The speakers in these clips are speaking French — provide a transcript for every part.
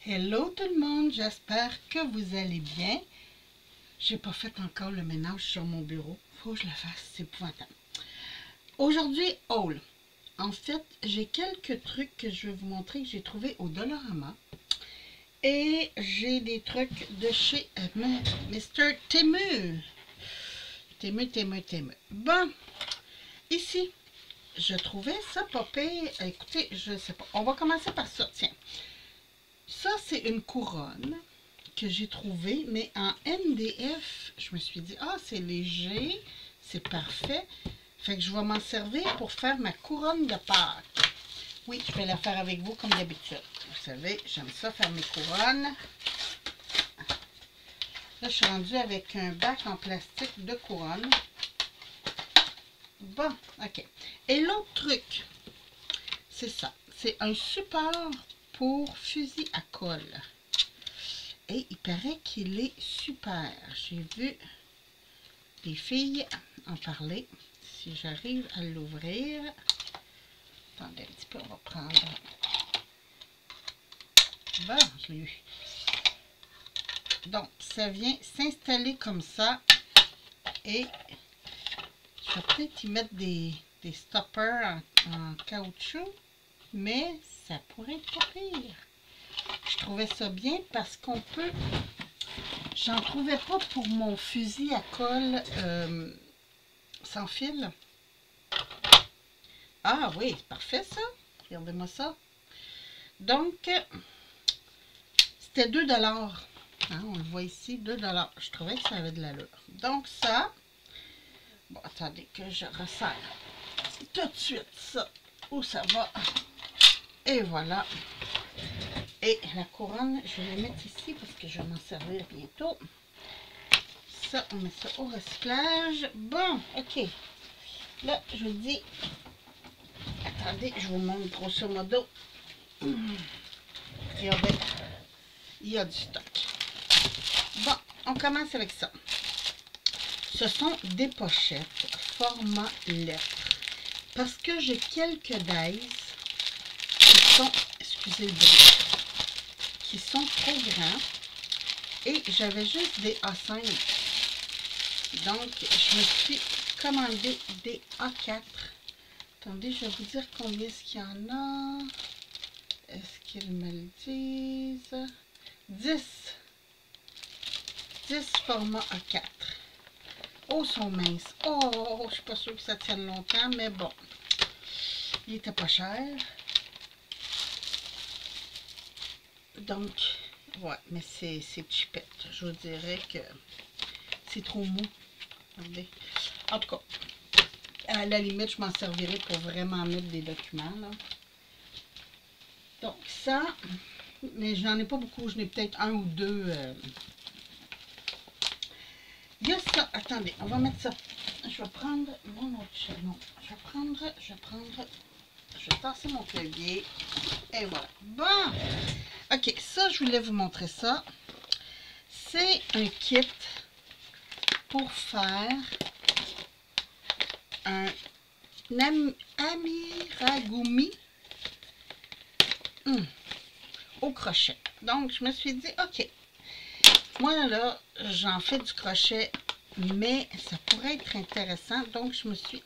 Hello tout le monde, j'espère que vous allez bien. J'ai pas fait encore le ménage sur mon bureau. Faut que je le fasse, c'est épouvantable. Aujourd'hui, haul. En fait, j'ai quelques trucs que je vais vous montrer que j'ai trouvé au Dollarama. Et j'ai des trucs de chez Mr. Temu. Temu. Bon, ici, je trouvais ça pas pire. Écoutez, je sais pas. On va commencer par ça, tiens. Ça, c'est une couronne que j'ai trouvée, mais en MDF. Je me suis dit, ah, c'est léger, c'est parfait. Fait que je vais m'en servir pour faire ma couronne de Pâques. Oui, je vais la faire avec vous comme d'habitude. Vous savez, j'aime ça faire mes couronnes. Là, je suis rendue avec un bac en plastique de couronne. Bon, ok. Et l'autre truc, c'est ça. C'est un support pour fusil à colle. Et il paraît qu'il est super. J'ai vu des filles en parler. Si j'arrive à l'ouvrir. Attendez un petit peu, on va prendre. Bon, je l'ai eu. Donc, ça vient s'installer comme ça. Et je vais peut-être y mettre des stoppers en caoutchouc. Mais ça pourrait être pas pire. Je trouvais ça bien parce qu'on peut... J'en trouvais pas pour mon fusil à colle sans fil. Ah oui, c'est parfait ça. Regardez-moi ça. Donc, c'était 2 $. Hein, on le voit ici, 2 $. Je trouvais que ça avait de l'allure. Donc ça, bon, attendez que je resserre tout de suite ça. Où ça va? Et voilà. Et la couronne, je vais la mettre ici parce que je vais m'en servir bientôt. Ça, on met ça au recyclage. Bon, ok. Là, je vous dis... Attendez, je vous montre grosso modo. Regardez, il y a du stock. Bon, on commence avec ça. Ce sont des pochettes format lettre. Parce que j'ai quelques dies qui sont, excusez le bruit, qui sont trop grands. Et j'avais juste des A5. Donc, je me suis commandé des A4. Attendez, je vais vous dire combien est-ce qu'il y en a. Est-ce qu'ils me le disent? 10. 10 format A4. Oh, ils sont minces. Oh, je suis pas sûre que ça tienne longtemps, mais bon. Il était pas cher. Donc, ouais, mais c'est cheapette. Je vous dirais que c'est trop mou. Regardez. En tout cas, à la limite, je m'en servirai pour vraiment mettre des documents, là. Donc, ça, mais je n'en ai pas beaucoup. Je n'ai peut-être un ou deux. Il y a ça. Attendez, on va mettre ça. Je vais prendre mon autre chaînon. Je vais tasser mon clavier. Et voilà. Bon. Ok, ça, je voulais vous montrer ça. C'est un kit pour faire un amigurumi au crochet. Donc, je me suis dit, ok, moi là, j'en fais du crochet, mais ça pourrait être intéressant. Donc, j'ai dit,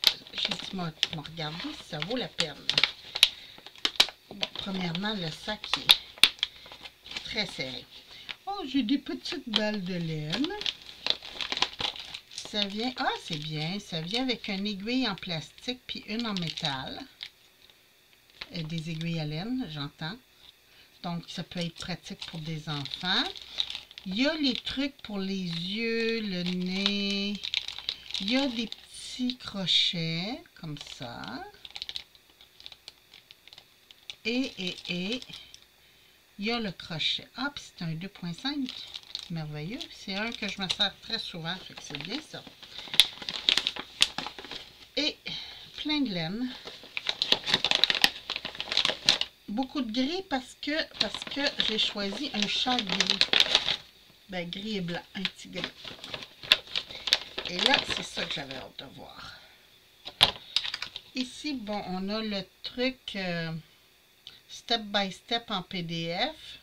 regardez si ça vaut la peine. Bon, premièrement, le sac est très serré. Oh, j'ai des petites balles de laine. Ça vient, ah, c'est bien, ça vient avec une aiguille en plastique puis une en métal. Des aiguilles à laine, j'entends. Donc, ça peut être pratique pour des enfants. Il y a les trucs pour les yeux, le nez. Il y a des petits crochets, comme ça. Et il y a le crochet. Ah, puis c'est un 2.5. Merveilleux. C'est un que je me sers très souvent, fait que c'est bien ça. Et plein de laine. Beaucoup de gris parce que j'ai choisi un chat gris. Ben, gris et blanc, un petit gris. Et là, c'est ça que j'avais hâte de voir. Ici, bon, on a le truc step by step en PDF.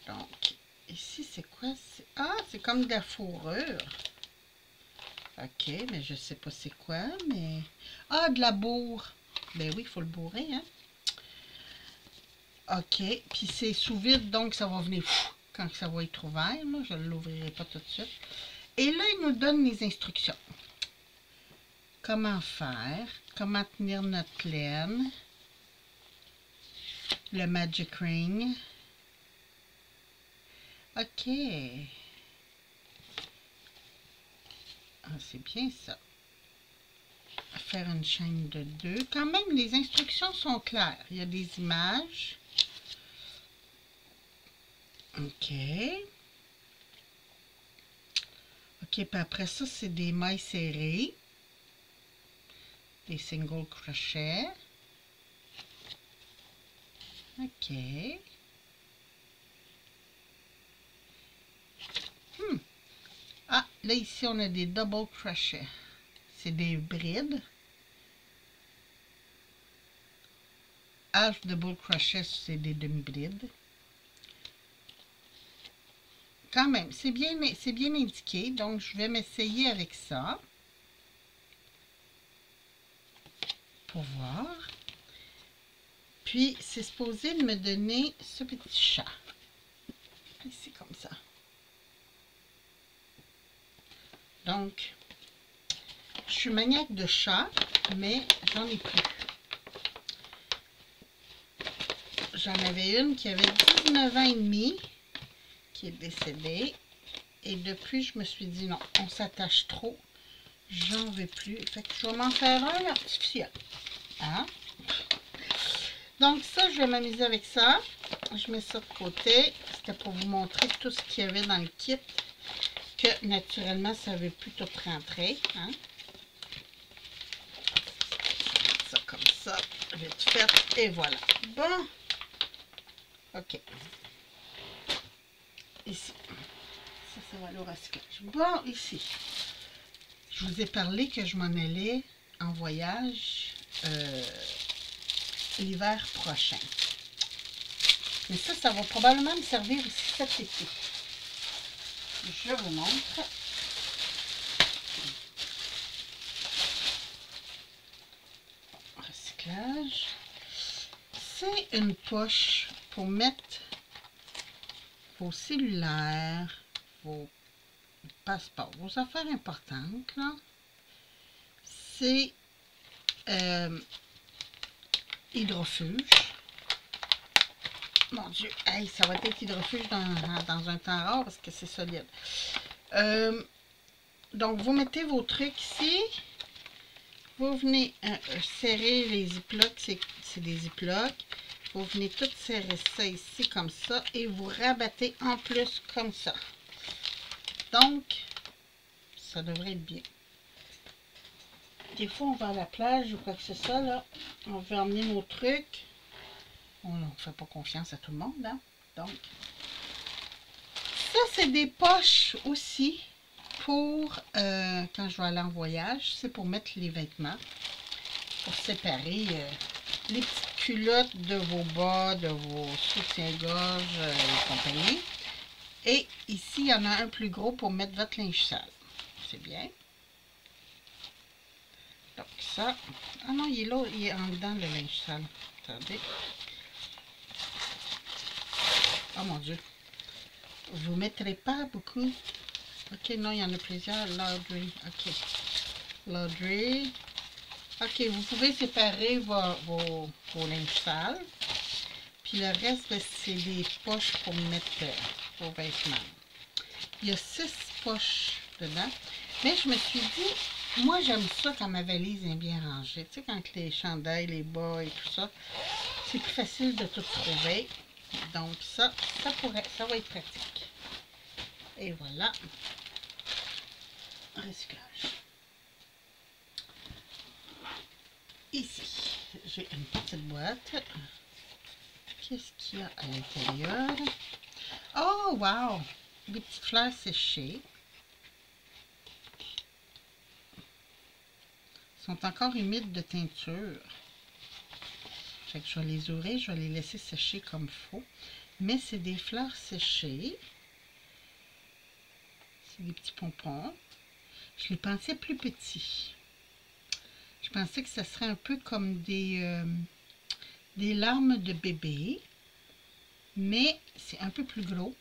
Donc, ici, c'est quoi? Ah, c'est comme de la fourrure. OK, mais je sais pas c'est quoi, mais... Ah, de la bourre. Ben oui, il faut le bourrer, hein? OK, puis c'est sous vide, donc ça va venir quand ça va être ouvert. Là, je ne l'ouvrirai pas tout de suite. Et là, il nous donne les instructions. Comment faire, comment tenir notre laine, le Magic Ring. OK. Ah, c'est bien ça. Faire une chaîne de 2. Quand même, les instructions sont claires. Il y a des images. OK. OK, puis après ça, c'est des mailles serrées. Des single crochets. OK. Ah, là, ici, on a des double crochets. C'est des brides. Half double crochet, c'est des demi-brides. Quand même, c'est bien indiqué, donc je vais m'essayer avec ça pour voir. Puis, c'est supposé me donner ce petit chat. Ici, comme ça. Donc, je suis maniaque de chat, mais j'en ai plus. J'en avais une qui avait 19 ans et demi, qui est décédée. Et depuis, je me suis dit non, on s'attache trop. J'en veux plus. Fait que je vais m'en faire un artificiel. Hein? Donc ça, je vais m'amuser avec ça. Je mets ça de côté. C'était pour vous montrer tout ce qu'il y avait dans le kit. Que naturellement, ça ne veut plus tout rentrer. Hein? Ça comme ça, vite fait. Et voilà. Bon. OK. Ici. Ça va aller au recyclage. Bon, ici. Je vous ai parlé que je m'en allais en voyage l'hiver prochain. Mais ça va probablement me servir aussi cet été. Je vous montre. Recyclage. C'est une poche pour mettre vos cellulaires, vos passeports, vos affaires importantes, là. C'est hydrofuge. Mon Dieu, hey, ça va être hydrofuge dans un temps rare parce que c'est solide. Donc, vous mettez vos trucs ici. Vous venez serrer les ziplocs, c'est des ziplocs. Vous venez tout serrer ça ici comme ça et vous rabattez en plus comme ça. Donc, ça devrait être bien. Des fois, on va à la plage ou quoi que ce soit, là. On veut emmener nos trucs. On ne fait pas confiance à tout le monde, hein. Donc, ça, c'est des poches aussi pour quand je vais aller en voyage. C'est pour mettre les vêtements, pour séparer les petites culottes de vos bas, de vos soutiens-gorge et compagnie. Et ici, il y en a un plus gros pour mettre votre linge sale. C'est bien. Donc ça, ah non, il est là, il est en dedans le linge sale. Attendez. Oh mon Dieu. Vous ne mettrez pas beaucoup. Ok, non, il y en a plusieurs. Laundry. Ok. Laundry. Ok, vous pouvez séparer vos linges sales. Puis le reste, c'est des poches pour mettre vos vêtements. Il y a 6 poches dedans. Mais je me suis dit, moi j'aime ça quand ma valise est bien rangée. Tu sais, quand les chandails, les bas et tout ça, c'est plus facile de tout trouver. Donc ça va être pratique. Et voilà. Recyclage. Ici, j'ai une petite boîte. Qu'est-ce qu'il y a à l'intérieur? Oh, wow! Des petites fleurs séchées. Sont encore humides de teinture. Fait que je vais les ouvrir, je vais les laisser sécher comme il faut. Mais c'est des fleurs séchées. C'est des petits pompons. Je les pensais plus petits. Je pensais que ça serait un peu comme des larmes de bébé. Mais c'est un peu plus gros.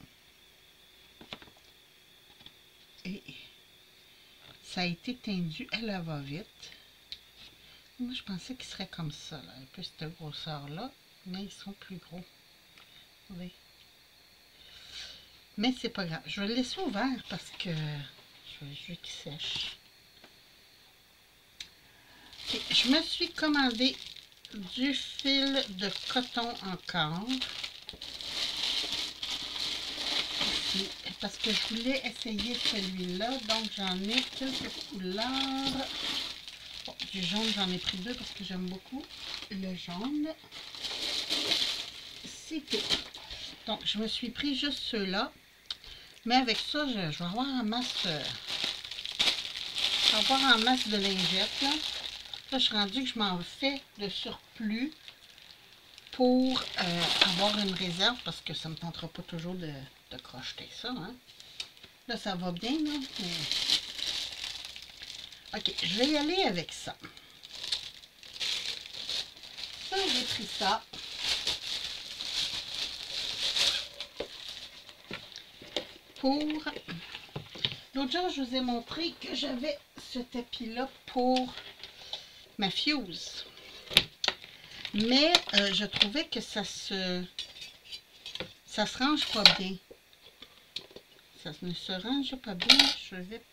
Et ça a été tendu à la va-vite. Moi, je pensais qu'ils seraient comme ça, là, un peu cette grosseur-là. Mais ils sont plus gros. Oui. Mais c'est pas grave. Je vais le laisser ouvert parce que je veux qu'il sèche. Okay. Je me suis commandé du fil de coton en cadre. Ici, parce que je voulais essayer celui-là. Donc, j'en ai quelques couleurs. Bon, du jaune, j'en ai pris deux parce que j'aime beaucoup le jaune. C'est tout. Donc, je me suis pris juste ceux-là. Mais avec ça, je vais avoir en masse, de lingettes. Là, je suis rendue que je m'en fais de surplus pour avoir une réserve parce que ça ne me tentera pas toujours de crocheter ça. Hein. Là, ça va bien. Là, mais... OK, je vais y aller avec ça. Ça, j'ai pris ça. Pour... L'autre jour, je vous ai montré que j'avais ce tapis-là pour ma fuse. Mais je trouvais que ça se range pas bien. Ça ne se range pas bien. Je vais...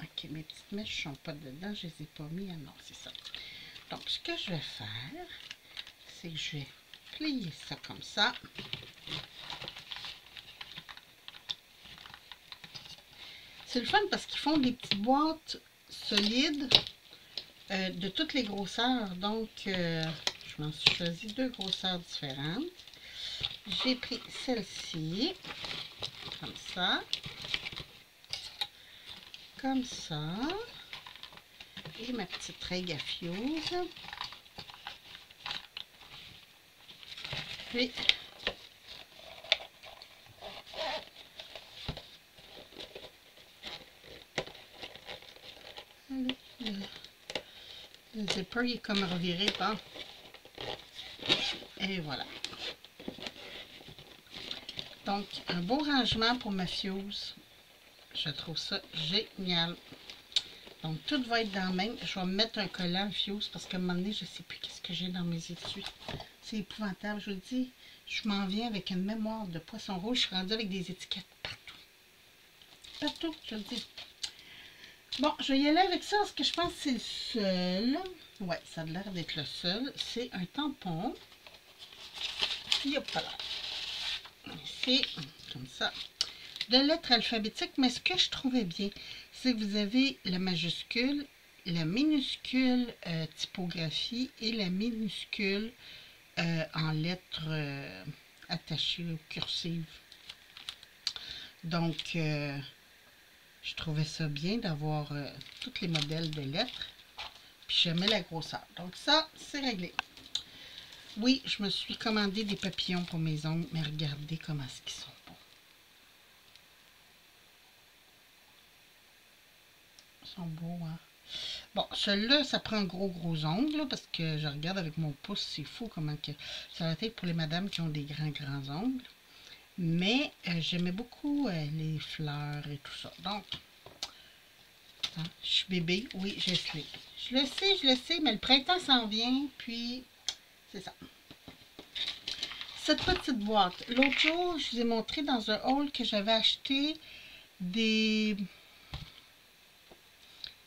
OK, mes petites mèches ne sont pas dedans. Je les ai pas mis. Ah non, c'est ça. Donc, ce que je vais faire, c'est que je vais plier ça comme ça. C'est le fun parce qu'ils font des petites boîtes solides de toutes les grosseurs. Donc, je m'en suis choisi deux grosseurs différentes. J'ai pris celle-ci, comme ça, et ma petite règle à fuse. Puis, le zipper il est comme reviré, pas. Et voilà. Donc, un beau rangement pour ma fuse. Je trouve ça génial. Donc, tout va être dans le même. Je vais me mettre un collant fuse parce qu'à un moment donné, je ne sais plus qu'est-ce que j'ai dans mes étuis. C'est épouvantable. Je vous le dis, je m'en viens avec une mémoire de poisson rouge. Je suis rendue avec des étiquettes partout. Partout, je le dis. Bon, je vais y aller avec ça parce que je pense que c'est le seul. Ouais, ça a l'air d'être le seul. C'est un tampon. Puis, hop là. C'est comme ça. De lettres alphabétiques, mais ce que je trouvais bien, c'est que vous avez la majuscule, la minuscule typographie et la minuscule en lettres attachées ou cursives. Donc, je trouvais ça bien d'avoir tous les modèles de lettres. Puis j'aimais la grosseur. Donc ça, c'est réglé. Oui, je me suis commandé des papillons pour mes ongles, mais regardez comment est-ce qu'ils sont beaux. Ils sont beaux, hein? Bon, celui-là, ça prend un gros ongle, là, parce que je regarde avec mon pouce, c'est fou comment que... Ça va être pour les madames qui ont des grands ongles. Mais j'aimais beaucoup les fleurs et tout ça. Donc, hein, je suis bébé, oui, je sais. Je le sais, mais le printemps s'en vient, puis c'est ça. Cette petite boîte. L'autre jour, je vous ai montré dans un haul que j'avais acheté des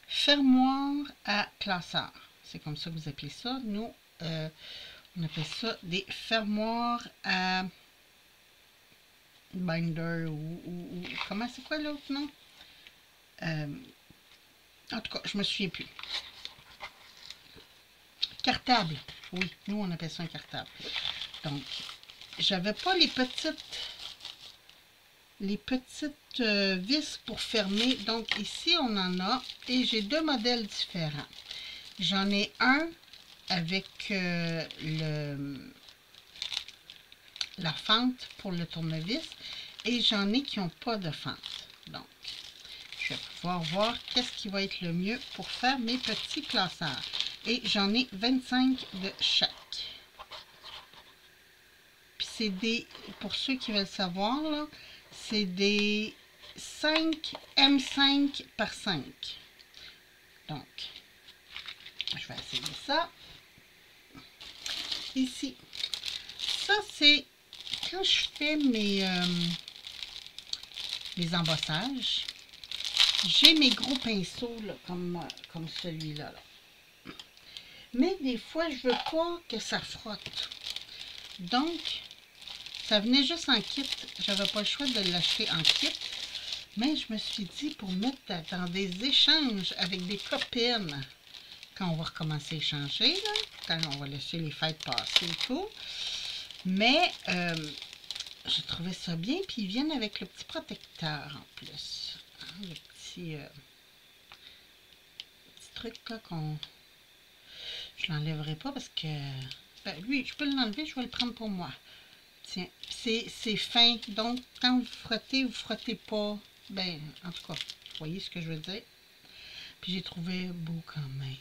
fermoirs à classeur. C'est comme ça que vous appelez ça. Nous, on appelle ça des fermoirs à binder ou comment c'est quoi l'autre nom? En tout cas, je me souviens plus. Cartable. Oui, nous on appelle ça un cartable. Donc, j'avais pas les petites vis pour fermer. Donc ici on en a et j'ai deux modèles différents. J'en ai un avec la fente pour le tournevis et j'en ai qui n'ont pas de fente. Donc, je vais pouvoir voir qu'est-ce qui va être le mieux pour faire mes petits classeurs. Et j'en ai 25 de chaque. Puis c'est des, pour ceux qui veulent savoir, là, c'est des 5 M5 par 5. Donc, je vais essayer ça. Ici, ça c'est quand je fais mes embossages, j'ai mes gros pinceaux là, comme celui-là. Là. Mais des fois, je veux pas que ça frotte. Donc, ça venait juste en kit. J'avais pas le choix de l'acheter en kit. Mais je me suis dit, pour mettre dans des échanges avec des copines, quand on va recommencer à échanger, là, quand on va laisser les fêtes passer et tout. Mais, j'ai trouvé ça bien. Puis, ils viennent avec le petit protecteur en plus. Hein, le petit truc là qu'on... Je l'enlèverai pas parce que... Ben, lui, je peux l'enlever, je vais le prendre pour moi. Tiens, c'est fin. Donc, quand vous frottez pas. Ben, en tout cas, vous voyez ce que je veux dire. Puis, j'ai trouvé beau quand même.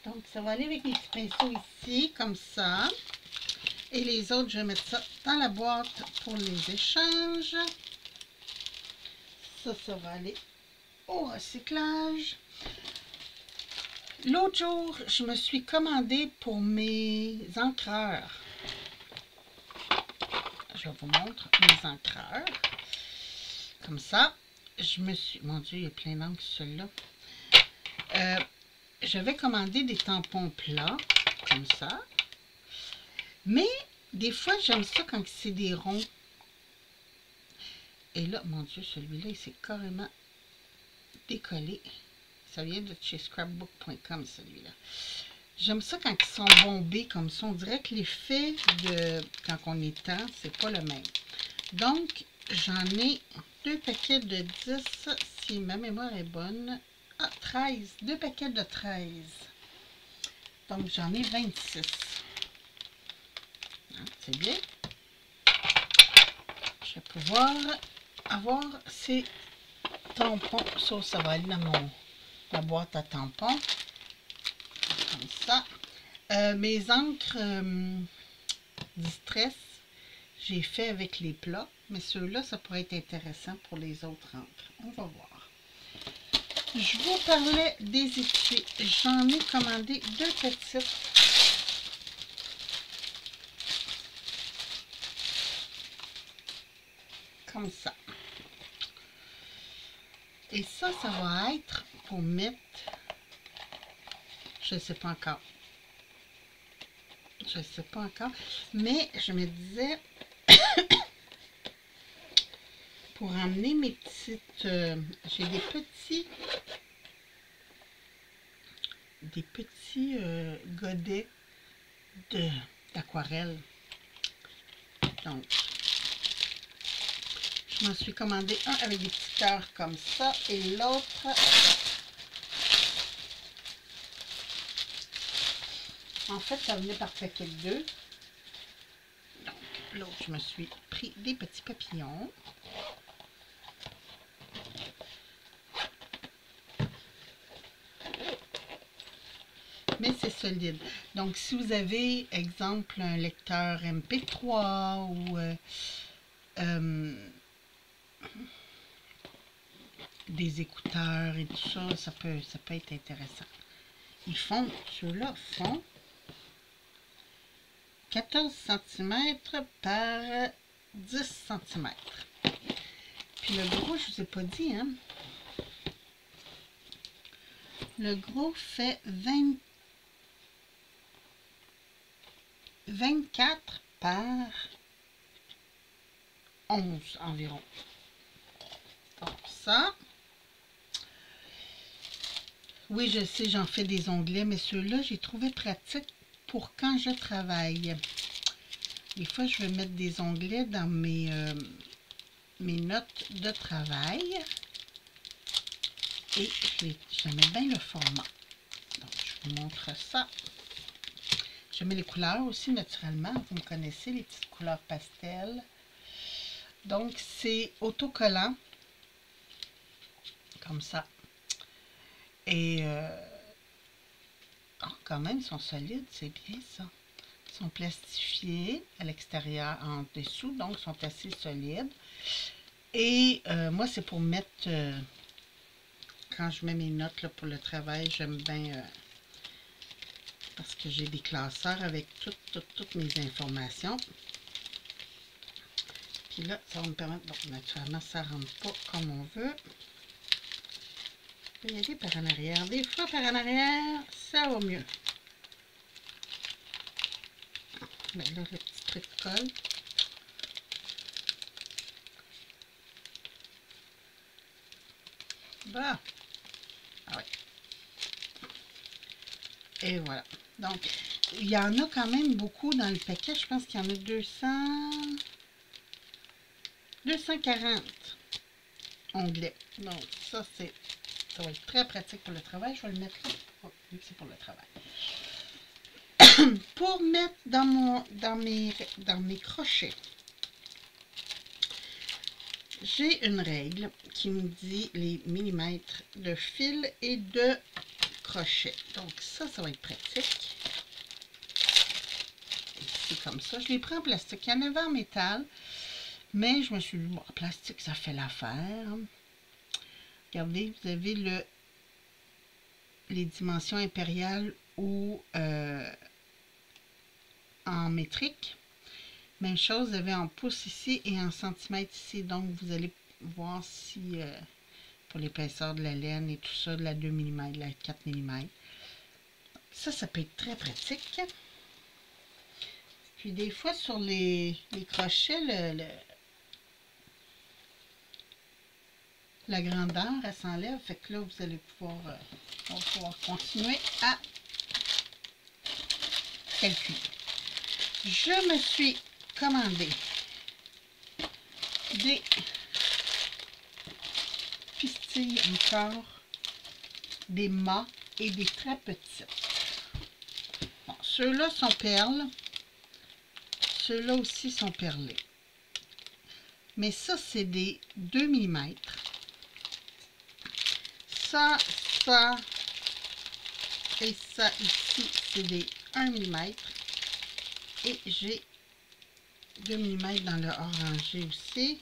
Donc, ça va aller avec les petits pinceaux ici, comme ça. Et les autres, je vais mettre ça dans la boîte pour les échanges. Ça va aller au recyclage. L'autre jour, je me suis commandé pour mes encreurs. Je vous montre mes encreurs. Comme ça, je me suis... Mon Dieu, il y a plein d'encre celui-là. J'avais commandé des tampons plats, comme ça. Mais, des fois, j'aime ça quand c'est des ronds. Et là, mon Dieu, celui-là, il s'est carrément décollé. Ça vient de chez scrapbook.com, celui-là. J'aime ça quand ils sont bombés comme ça. On dirait que l'effet de quand on étend, c'est pas le même. Donc, j'en ai 2 paquets de 10, si ma mémoire est bonne. Ah, 13. 2 paquets de 13. Donc, j'en ai 26. Hein, c'est bien. Je vais pouvoir avoir ces tampons. Ça va aller dans ma boîte à tampons. Comme ça. Mes encres Distress, j'ai fait avec les plats. Mais ceux-là, ça pourrait être intéressant pour les autres encres. On va voir. Je vous parlais des étuis. J'en ai commandé 2 petites. Comme ça. Et ça va être pour mettre... Je ne sais pas encore. Je ne sais pas encore. Mais je me disais... pour emmener mes petites... j'ai des petits godets d'aquarelle. Donc, je m'en suis commandé un avec des petits cœurs comme ça et l'autre en fait ça venait par paquet de 2. Donc l'autre je me suis pris des petits papillons. Mais c'est solide. Donc si vous avez exemple un lecteur MP3 ou des écouteurs et tout ça, ça peut être intéressant. Ils font, ceux-là font 14 cm par 10 cm. Puis le gros, je ne vous ai pas dit, hein. Le gros fait 24 par 11 environ. Donc ça. Oui, je sais, j'en fais des onglets, mais ceux-là, j'ai trouvé pratique pour quand je travaille. Des fois, je vais mettre des onglets dans mes notes de travail. Et j'aimais bien le format. Donc, je vous montre ça. J'aimais les couleurs aussi naturellement. Vous me connaissez, les petites couleurs pastel. Donc, c'est autocollant. Comme ça. Et quand même, ils sont solides. C'est bien ça. Ils sont plastifiés à l'extérieur, en dessous. Donc, ils sont assez solides. Et moi, c'est pour mettre... quand je mets mes notes là, pour le travail, j'aime bien... parce que j'ai des classeurs avec toutes mes informations. Puis là, ça va me permettre... Bon, naturellement, ça ne rentre pas comme on veut. Je vais y aller par en arrière. Des fois, par en arrière, ça va mieux. Ben là, le petit truc colle. Bah. Ah ouais. Et voilà. Donc, il y en a quand même beaucoup dans le paquet. Je pense qu'il y en a 240 onglets. Donc, ça va être très pratique pour le travail. Je vais le mettre là. Oh, vu que c'est pour le travail. Pour mettre dans mes crochets, j'ai une règle qui me dit les millimètres de fil et de crochet. Donc, ça va être pratique. C'est comme ça. Je les prends en plastique. Il y en avait en métal. Mais je me suis dit, bon, en plastique, ça fait l'affaire. Regardez, vous avez les dimensions impériales ou en métrique. Même chose, vous avez en pouces ici et en centimètres ici. Donc, vous allez voir si, pour l'épaisseur de la laine et tout ça, de la 2 mm, de la 4 mm. Ça peut être très pratique. Puis, des fois, sur les crochets, la grandeur, elle s'enlève. Fait que là, vous allez pouvoir, on va pouvoir continuer à calculer. Je me suis commandé des pistilles encore, des mâts et des très petites. Bon, ceux-là sont perles. Ceux-là aussi sont perlés. Mais ça, c'est des 2 mm. Ça et ça ici, c'est des 1 mm. Et j'ai 2 mm dans le orangé aussi.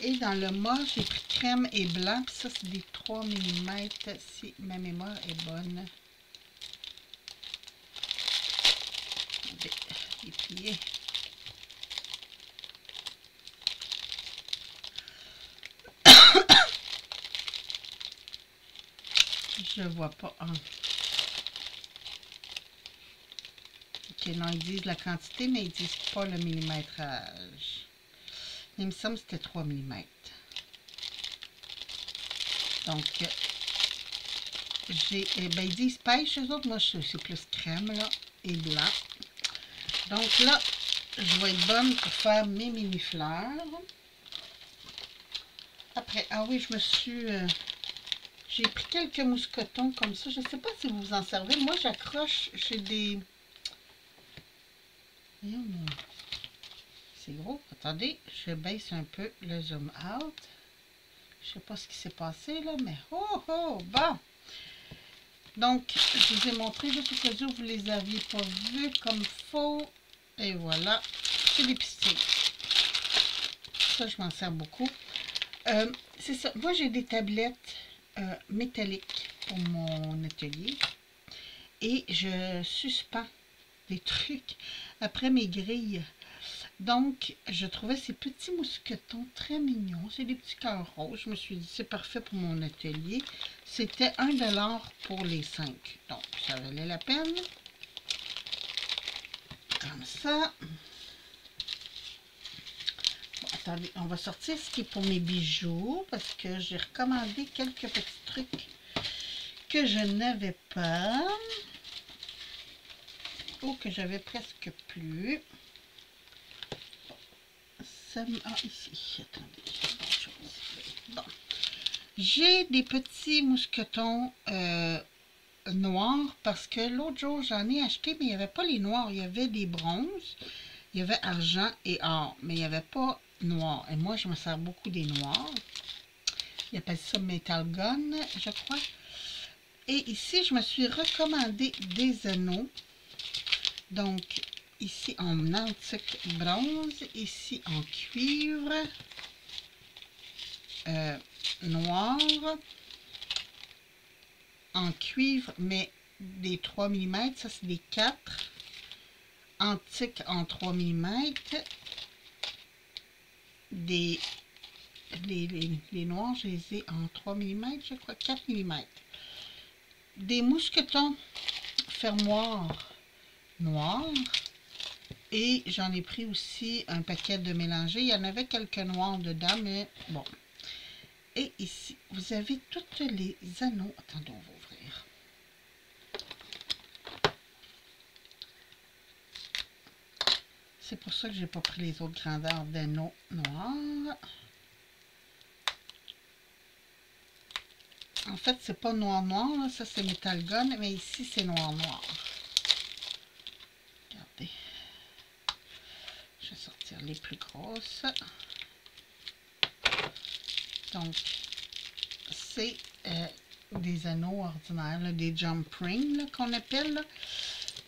Et dans le mât, j'ai pris crème et blanc. Puis ça, c'est des 3 mm si ma mémoire est bonne. Déplier. Je vois pas. Hein. Ok, non, ils disent la quantité, mais ils disent pas le millimétrage. Il me semble que c'était 3 mm. Donc, ben, ils disent pêche, eux autres. Moi, c'est plus crème, là, et blanc. Donc là, je vais être bonne pour faire mes mini-fleurs. Après, ah oui, j'ai pris quelques mousquetons comme ça. Je ne sais pas si vous en servez. Moi, j'accroche, j'ai des... C'est gros. Attendez, je baisse un peu le zoom out. Je ne sais pas ce qui s'est passé là, mais oh oh, bon. Donc, je vous ai montré juste au cas où vous ne les aviez pas vus comme faux. Et voilà, c'est des pistilles. Ça, je m'en sers beaucoup. C'est ça. Moi, j'ai des tablettes métalliques pour mon atelier. Et je suspends des trucs après mes grilles. Donc, je trouvais ces petits mousquetons très mignons. C'est des petits cœurs roses. Je me suis dit, c'est parfait pour mon atelier. C'était 1 $ pour les 5. Donc, ça valait la peine. Comme ça. Bon, attendez, on va sortir ce qui est pour mes bijoux. Parce que j'ai recommandé quelques petits trucs que je n'avais pas. Ou que j'avais presque plus. Ah, ici, attendez, bon. J'ai des petits mousquetons noirs parce que l'autre jour, j'en ai acheté, mais il n'y avait pas les noirs. Il y avait des bronzes, il y avait argent et or, mais il n'y avait pas noir. Et moi, je me sers beaucoup des noirs. Ils appellent ça Metal Gun, je crois. Et ici, je me suis recommandé des anneaux. Donc, ici en antique bronze, ici en cuivre noir, en cuivre, mais des 3 mm, ça c'est des 4, antique en 3 mm, les noirs, je les ai en 3 mm, je crois, 4 mm. Des mousquetons fermoirs noirs. Et j'en ai pris aussi un paquet de mélangés. Il y en avait quelques noirs dedans, mais bon. Et ici, vous avez tous les anneaux. Attendez, on va ouvrir. C'est pour ça que je n'ai pas pris les autres grandeurs d'anneaux noirs. En fait, c'est pas noir-noir, là. Ça c'est Metal Gun, mais ici c'est noir-noir. Regardez. Je vais sortir les plus grosses. Donc, c'est des anneaux ordinaires, là, des jump rings qu'on appelle. Là.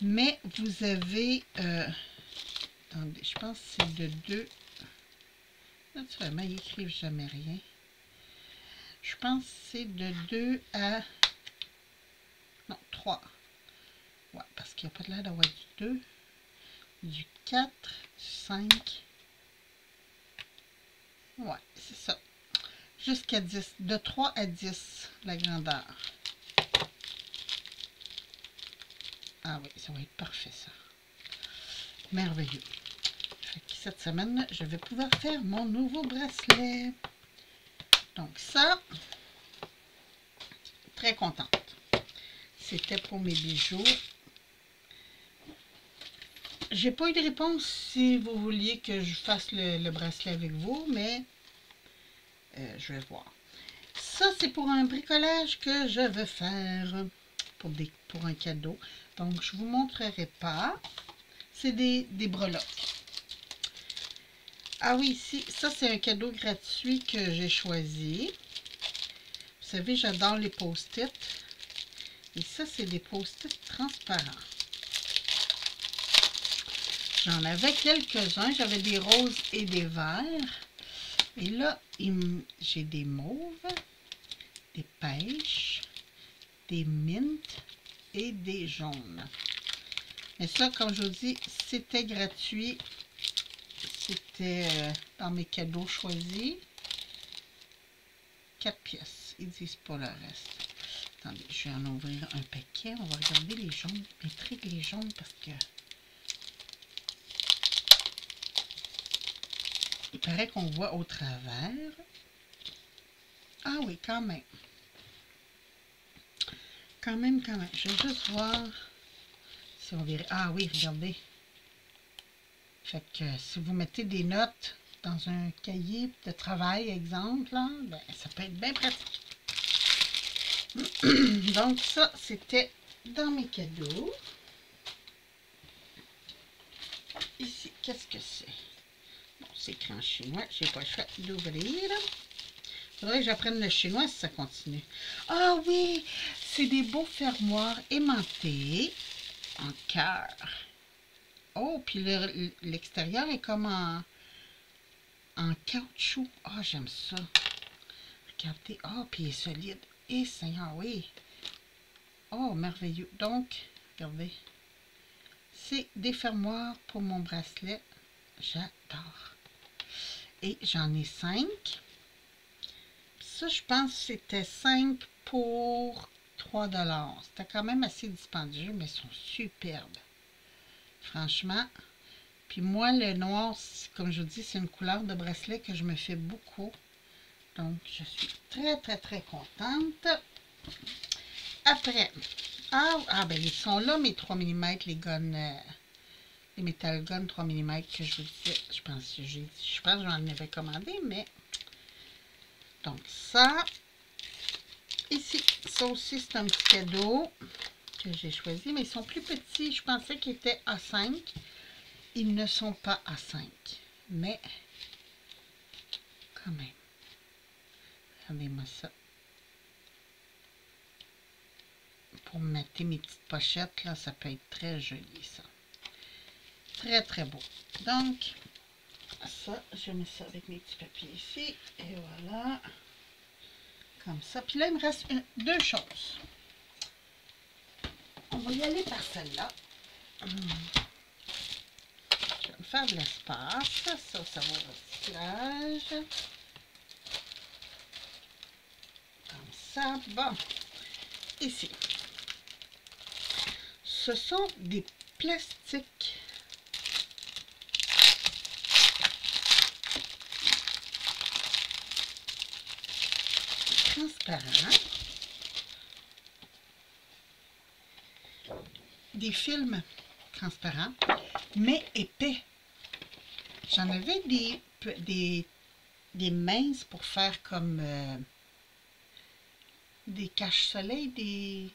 Mais vous avez, attendez, je pense que c'est de 2. Naturellement, ils n'écrivent jamais rien. Je pense que c'est de 2 à... Non, 3. Ouais, parce qu'il n'y a pas de l'air d'avoir du 2, du 4, du 5. Ouais, c'est ça. Jusqu'à 10. De 3 à 10, la grandeur. Ah oui, ça va être parfait, ça. Merveilleux. Fait que cette semaine, je vais pouvoir faire mon nouveau bracelet. Donc ça, très contente. C'était pour mes bijoux. J'ai pas eu de réponse si vous vouliez que je fasse le bracelet avec vous, mais je vais voir. Ça, c'est pour un bricolage que je veux faire pour un cadeau. Donc, je vous montrerai pas. C'est des breloques. Ah oui, ici, ça, c'est un cadeau gratuit que j'ai choisi. Vous savez, j'adore les post-it. Et ça, c'est des post-it transparents. J'en avais quelques-uns. J'avais des roses et des verts. Et là, j'ai des mauves, des pêches, des mintes et des jaunes. Mais ça, comme je vous dis, c'était gratuit. C'était dans mes cadeaux choisis. 4 pièces. Ils disent pas le reste. Attendez, je vais en ouvrir un paquet. On va regarder les jaunes. M'intrigue les jaunes parce que il paraît qu'on voit au travers. Ah oui, quand même. Quand même. Je vais juste voir si on verra. Ah oui, regardez. Fait que si vous mettez des notes dans un cahier de travail, exemple, là, ben, ça peut être bien pratique. Donc ça, c'était dans mes cadeaux. Ici, qu'est-ce que c'est? Bon, c'est écrit en chinois. J'ai pas le choix d'ouvrir. Faudrait que j'apprenne le chinois si ça continue. Ah oui, c'est des beaux fermoirs aimantés en cœur. Oh, puis l'extérieur est comme en caoutchouc. Ah, oh, j'aime ça. Regardez. Ah, oh, puis il est solide. Et Seigneur, oui. Oh, merveilleux. Donc, regardez. C'est des fermoirs pour mon bracelet. J'adore. Et j'en ai 5. Ça, je pense que c'était 5 pour 3 $. C'était quand même assez dispendieux, mais ils sont superbes. Franchement. Puis moi, le noir, comme je vous dis, c'est une couleur de bracelet que je me fais beaucoup. Donc, je suis très contente. Après, ben ils sont là, mes 3 mm, les guns, les Metal Gun 3 mm que je vous disais. Je pense que j'en avais commandé, mais... Donc, ça, Ici, ça aussi, c'est un petit cadeau que j'ai choisi, mais ils sont plus petits. Je pensais qu'ils étaient A5. Ils ne sont pas A5, mais quand même. Regardez-moi ça. Pour mettre mes petites pochettes, là, ça peut être très joli, ça. Très, très beau. Donc, ça, je mets ça avec mes petits papiers ici. Et voilà. Comme ça. Puis là, il me reste deux choses. On va y aller par celle-là. Je vais me faire de l'espace. Ça va au recyclage. Comme ça. Bon. Ici. Ce sont des plastiques. Transparents. Des films transparents, mais épais. J'en avais des minces pour faire comme des cache-soleil,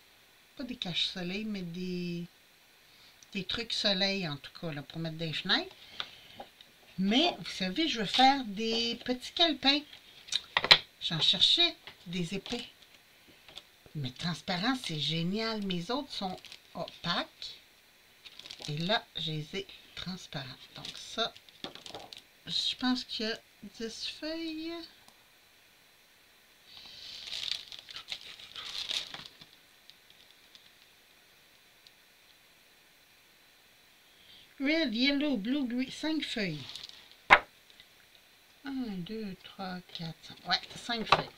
pas des cache-soleil, mais des trucs soleil en tout cas, là, pour mettre des fenêtres. Mais, vous savez, je veux faire des petits calepins. J'en cherchais des épais. Mais transparents, c'est génial. Mes autres sont opaques. Et là, je les ai transparents. Donc ça, je pense qu'il y a 10 feuilles. Red, yellow, blue, green, 5 feuilles. 1, 2, 3, 4, 5. Ouais, 5 feuilles.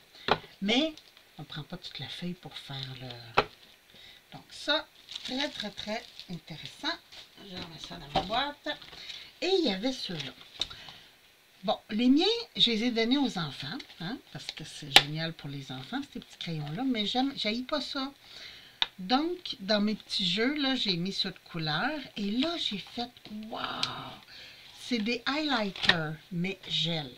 Mais, on ne prend pas toute la feuille pour faire le... Donc ça, très, très, très intéressant. Je remets ça dans ma boîte. Et il y avait ceux-là. Bon, les miens, je les ai donnés aux enfants, hein, parce que c'est génial pour les enfants, ces petits crayons-là, mais j'haïs pas ça. Donc, dans mes petits jeux, là, j'ai mis ça de couleur, et là, j'ai fait, wow! C'est des highlighters, mais gel.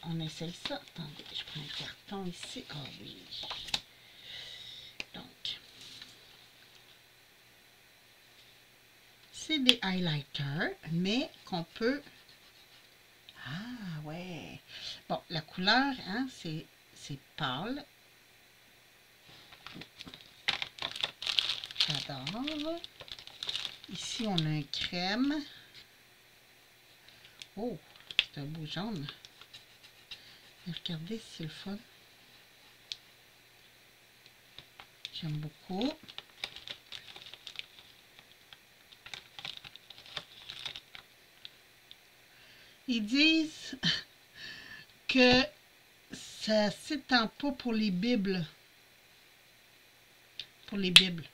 On essaie ça. Attendez, je prends un carton ici. Ah oui. Donc, c'est des highlighters, mais qu'on peut... Ah, ouais. Bon, la couleur, hein, c'est pâle. J'adore. Ici, on a un crème. Oh, c'est un beau jaune. Et regardez, c'est le fun. J'aime beaucoup. Ils disent que ça s'étend pas pour les bibles. Pour les bibles.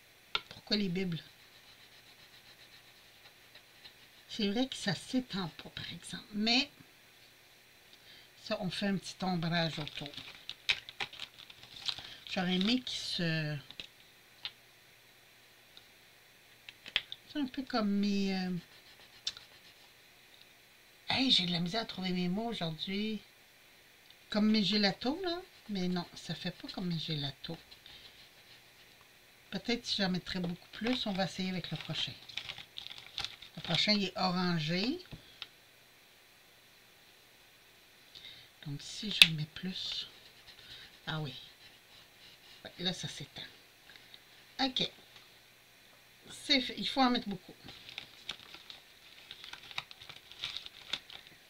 Pourquoi les bibles? C'est vrai que ça s'étend pas, par exemple. Mais, ça, on fait un petit ombrage autour. J'aurais aimé qu'il se... C'est un peu comme mes... Hey, j'ai de la misère à trouver mes mots aujourd'hui. Comme mes gelatos, là. Mais non, ça fait pas comme mes gelatos. Peut-être si j'en mettrais beaucoup plus, on va essayer avec le prochain. Le prochain, il est orangé. Donc, si j'en mets plus... Ah oui. Ouais, là, ça s'étend. OK. C'est fait. Il faut en mettre beaucoup.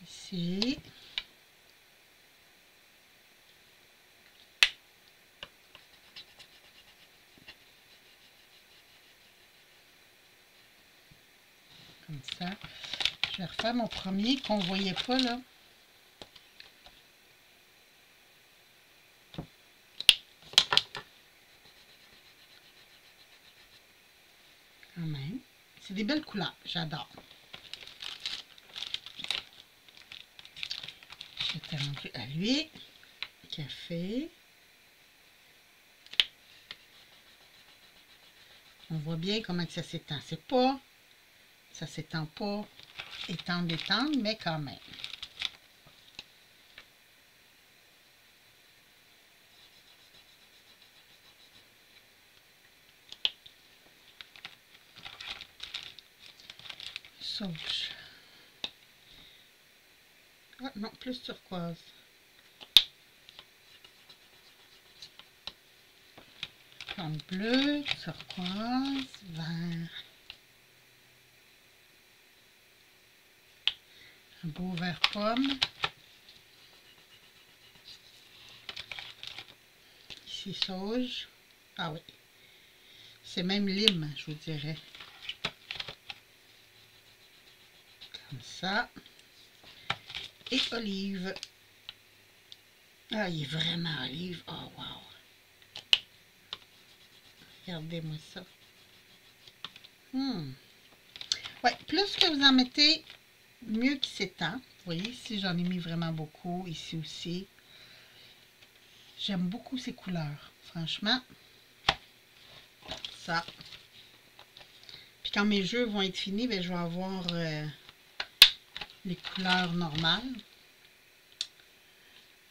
Ici. Comme ça. Je vais refaire mon premier qu'on ne voyait pas, là. Quand même. C'est des belles couleurs. J'adore. J'étais rendue à lui. Café. On voit bien comment ça s'étend. C'est pas... Ça s'étend pas étendre, mais quand même. sauge. Ah non, plus turquoise. Plante bleue, turquoise, vert. Un beau vert pomme. Ici, sauge. Ah oui. C'est même lime, je vous dirais. Comme ça. Et olive. Ah, il est vraiment olive. Oh, wow. Regardez-moi ça. Ouais, plus que vous en mettez, mieux qu'il s'étend. Vous voyez, ici, j'en ai mis vraiment beaucoup. Ici aussi. J'aime beaucoup ces couleurs. Franchement, ça. Puis quand mes jeux vont être finis, ben, je vais avoir les couleurs normales.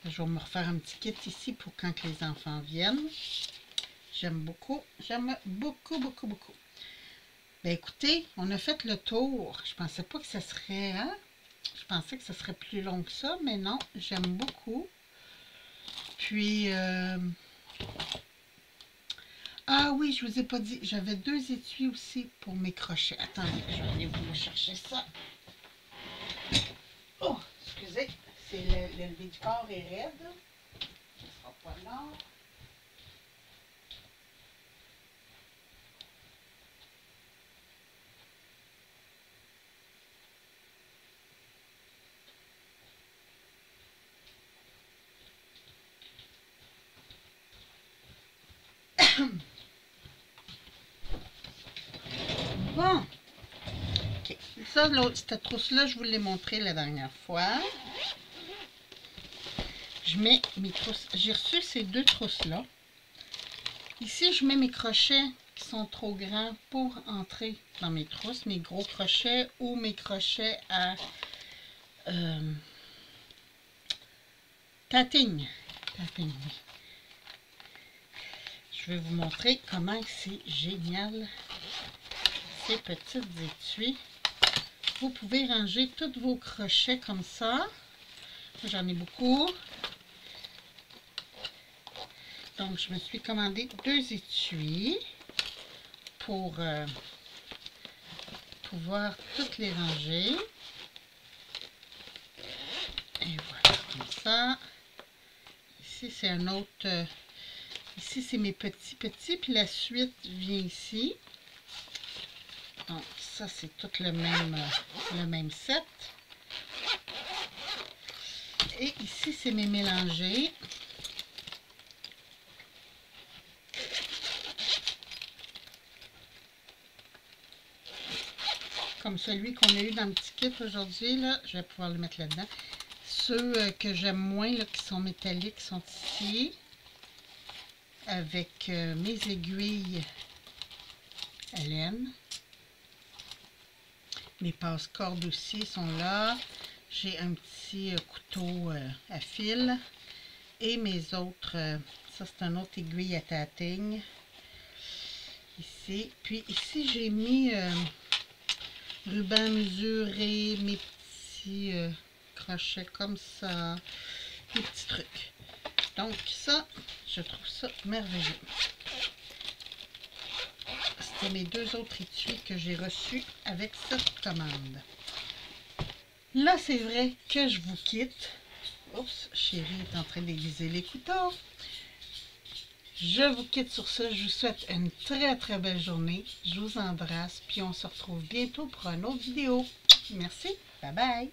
Je vais me refaire un petit kit ici pour quand les enfants viennent. J'aime beaucoup. J'aime beaucoup, beaucoup, beaucoup. Ben écoutez, on a fait le tour. Je pensais pas que ça serait... Hein? Je pensais que ça serait plus long que ça, mais non, j'aime beaucoup. Puis... Ah oui, je vous ai pas dit, j'avais 2 étuis aussi pour mes crochets. Attendez, je vais aller vous chercher ça. Oh, excusez, c'est le levé du corps est raide. Ça sera pas long. Bon. OK. Ça, cette trousse-là, je vous l'ai montré la dernière fois. Je mets mes trousses. J'ai reçu ces 2 trousses-là. Ici, je mets mes crochets qui sont trop grands pour entrer dans mes trousses. Mes gros crochets ou mes crochets à tatting. Tatting, oui. Je vais vous montrer comment c'est génial, ces petites étuis. Vous pouvez ranger tous vos crochets comme ça. J'en ai beaucoup. Donc, je me suis commandé 2 étuis pour pouvoir toutes les ranger. Et voilà, comme ça. Ici, c'est un autre... ici, c'est mes petits, puis la suite vient ici. Donc, ça, c'est tout le même set. Et ici, c'est mes mélangés. Comme celui qu'on a eu dans le petit kit aujourd'hui, là, je vais pouvoir le mettre là-dedans. Ceux que j'aime moins, là, qui sont métalliques, sont ici. Avec mes aiguilles à laine. Mes passe-cordes aussi sont là. J'ai un petit couteau à fil. Et mes autres, ça c'est un autre aiguille à tatting. Ici. Puis ici, j'ai mis ruban mesuré, mes petits crochets comme ça. Des petits trucs. Donc ça, je trouve ça merveilleux. C'était mes 2 autres étuis que j'ai reçus avec cette commande. Là, c'est vrai que je vous quitte. Oups, chérie est en train d'aiguiser les couteaux. Je vous quitte sur ça. Je vous souhaite une très très belle journée. Je vous embrasse. Puis on se retrouve bientôt pour une autre vidéo. Merci. Bye bye.